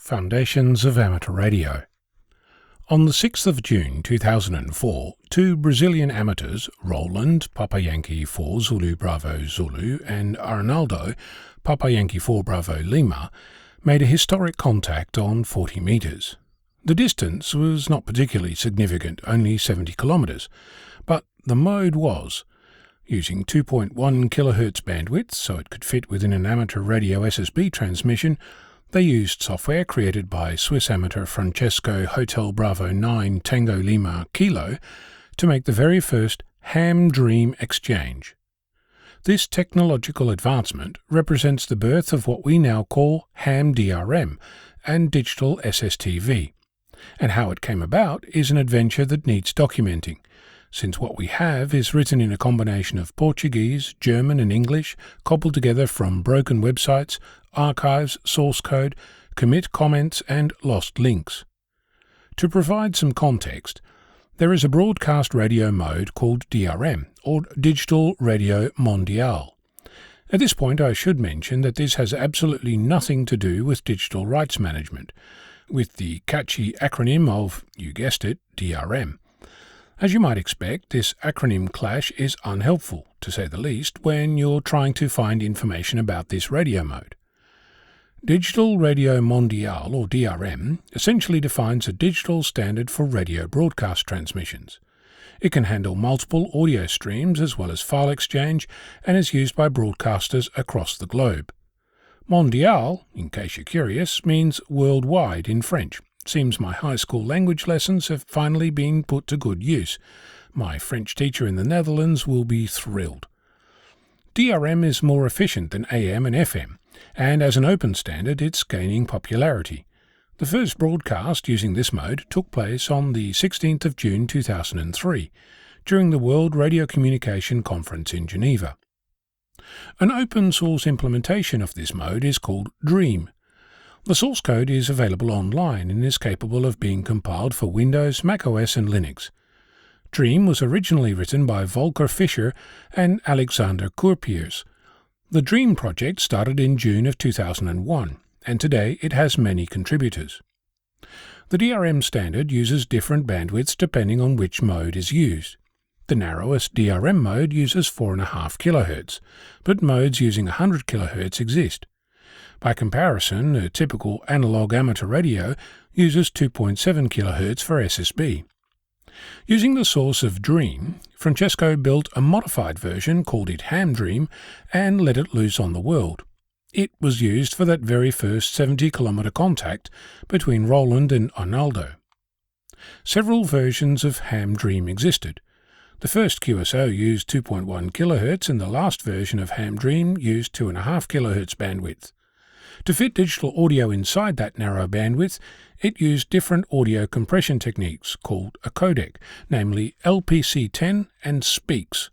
Foundations of Amateur Radio. On the 6th of June 2004, two Brazilian amateurs, Roland, Papa Yankee 4 Zulu Bravo Zulu, and Arnaldo, Papa Yankee 4 Bravo Lima, made a historic contact on 40 metres. The distance was not particularly significant, only 70 kilometres, but the mode was. Using 2.1 kHz bandwidth, so it could fit within an amateur radio SSB transmission, they used software created by Swiss amateur Francesco Hotel Bravo 9 Tango Lima Kilo to make the very first ham dream exchange. This technological advancement represents the birth of what we now call ham DRM and digital SSTV, and how it came about is an adventure that needs documenting, since what we have is written in a combination of Portuguese, German and English, cobbled together from broken websites, archives, source code, commit comments and lost links. To provide some context, there is a broadcast radio mode called DRM, or Digital Radio Mondiale. At this point I should mention that this has absolutely nothing to do with digital rights management, with the catchy acronym of, you guessed it, DRM. As you might expect, this acronym clash is unhelpful, to say the least, when you're trying to find information about this radio mode. Digital Radio Mondiale, or DRM, essentially defines a digital standard for radio broadcast transmissions. It can handle multiple audio streams as well as file exchange and is used by broadcasters across the globe. Mondiale, in case you're curious, means worldwide in French. Seems my high school language lessons have finally been put to good use. My French teacher in the Netherlands will be thrilled. DRM is more efficient than AM and FM, and as an open standard it's gaining popularity. The first broadcast using this mode took place on the 16th of June 2003, during the World Radio Communication Conference in Geneva. An open-source implementation of this mode is called Dream. The source code is available online and is capable of being compiled for Windows, macOS and Linux. Dream was originally written by Volker Fischer and Alexander Kurpiers. The Dream project started in June of 2001, and today it has many contributors. The DRM standard uses different bandwidths depending on which mode is used. The narrowest DRM mode uses 4.5 kHz, but modes using 100 kHz exist. By comparison, a typical analog amateur radio uses 2.7 kHz for SSB. Using the source of Dream, Francesco built a modified version, called it Ham Dream, and let it loose on the world. It was used for that very first 70-kilometre contact between Roland and Arnaldo. Several versions of Ham Dream existed. The first QSO used 2.1 kHz and the last version of Ham Dream used 2.5 kHz bandwidth. To fit digital audio inside that narrow bandwidth, it used different audio compression techniques called a codec, namely LPC10 and Speaks.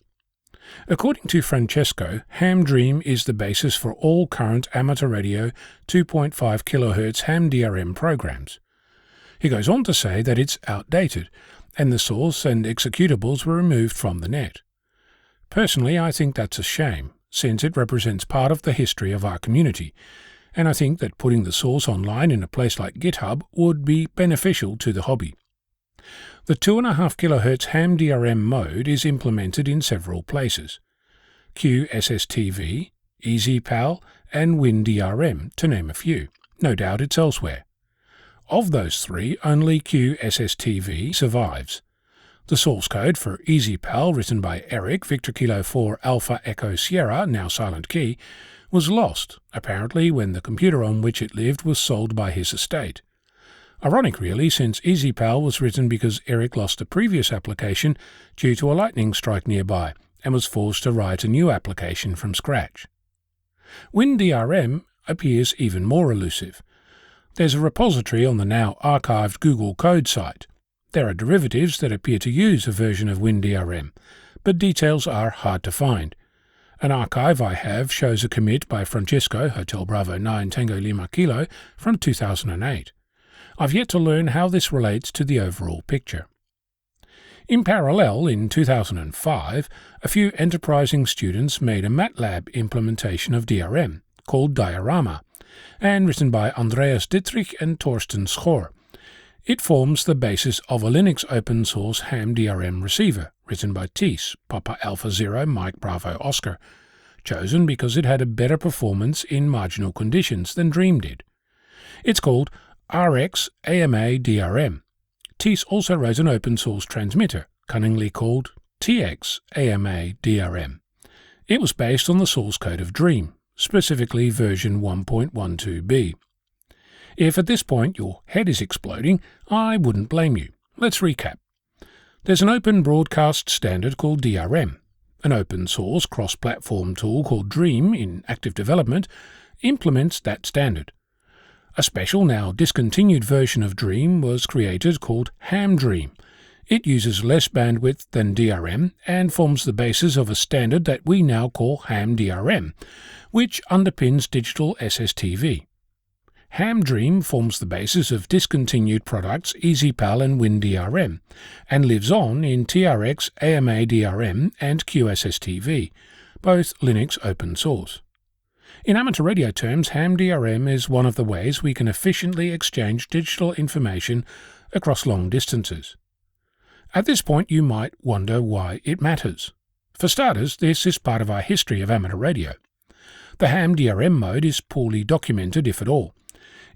According to Francesco, Ham Dream is the basis for all current amateur radio 2.5 kHz ham DRM programs. He goes on to say that it's outdated, and the source and executables were removed from the net. Personally, I think that's a shame, since it represents part of the history of our community, and I think that putting the source online in a place like GitHub would be beneficial to the hobby. The 2.5 kHz ham DRM mode is implemented in several places: QSSTV, EasyPal, and WinDRM, to name a few. No doubt it's elsewhere. Of those three, only QSSTV survives. The source code for EasyPal, written by Eric, Victor Kilo 4 Alpha Echo Sierra, now Silent Key, was lost, apparently when the computer on which it lived was sold by his estate. Ironic really, since EasyPal was written because Eric lost a previous application due to a lightning strike nearby and was forced to write a new application from scratch. WinDRM appears even more elusive. There's a repository on the now archived Google Code site. There are derivatives that appear to use a version of WinDRM, but details are hard to find. An archive I have shows a commit by Francesco Hotel Bravo 9 Tango Lima Kilo from 2008. I've yet to learn how this relates to the overall picture. In parallel, in 2005, a few enterprising students made a MATLAB implementation of DRM, called Diorama, and written by Andreas Dittrich and Torsten Schor. It forms the basis of a Linux open source ham DRM receiver, written by TEAS, Papa Alpha Zero Mike Bravo Oscar, chosen because it had a better performance in marginal conditions than Dream did. It's called RX AMA DRM. TEAS also wrote an open source transmitter, cunningly called TX AMA DRM. It was based on the source code of Dream, specifically version 1.12b. If at this point your head is exploding, I wouldn't blame you. Let's recap. There's an open broadcast standard called DRM. An open source cross-platform tool called Dream, in active development, implements that standard. A special, now discontinued version of Dream was created called HamDream. It uses less bandwidth than DRM and forms the basis of a standard that we now call HamDRM, which underpins digital SSTV. HamDream forms the basis of discontinued products EasyPal and WinDRM, and lives on in TRX AMA DRM and QSSTV, both Linux open source. In amateur radio terms, HamDRM is one of the ways we can efficiently exchange digital information across long distances. At this point you might wonder why it matters. For starters, this is part of our history of amateur radio. The HamDRM mode is poorly documented, if at all.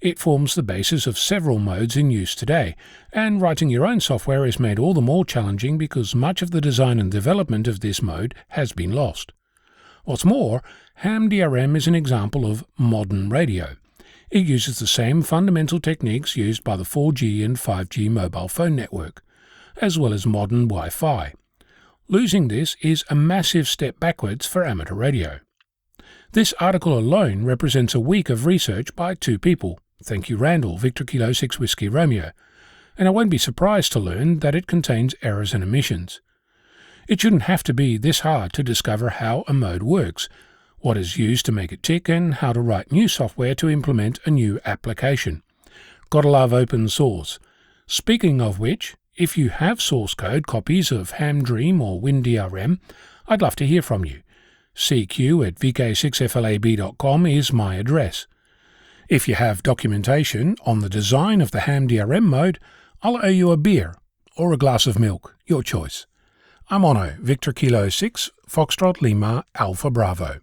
It forms the basis of several modes in use today, and writing your own software is made all the more challenging because much of the design and development of this mode has been lost. What's more, HamDRM is an example of modern radio. It uses the same fundamental techniques used by the 4G and 5G mobile phone network, as well as modern Wi-Fi. Losing this is a massive step backwards for amateur radio. This article alone represents a week of research by two people. Thank you, Randall, Victor Kilo 6 Whiskey Romeo, and I won't be surprised to learn that it contains errors and omissions. It shouldn't have to be this hard to discover how a mode works, what is used to make it tick, and how to write new software to implement a new application. Gotta love open source. Speaking of which, if you have source code copies of HamDream or WinDRM, I'd love to hear from you. cq@vk6flab.com is my address. If you have documentation on the design of the HamDRM mode, I'll owe you a beer or a glass of milk, your choice. I'm Onno, Victor Kilo 6, Foxtrot Lima, Alpha Bravo.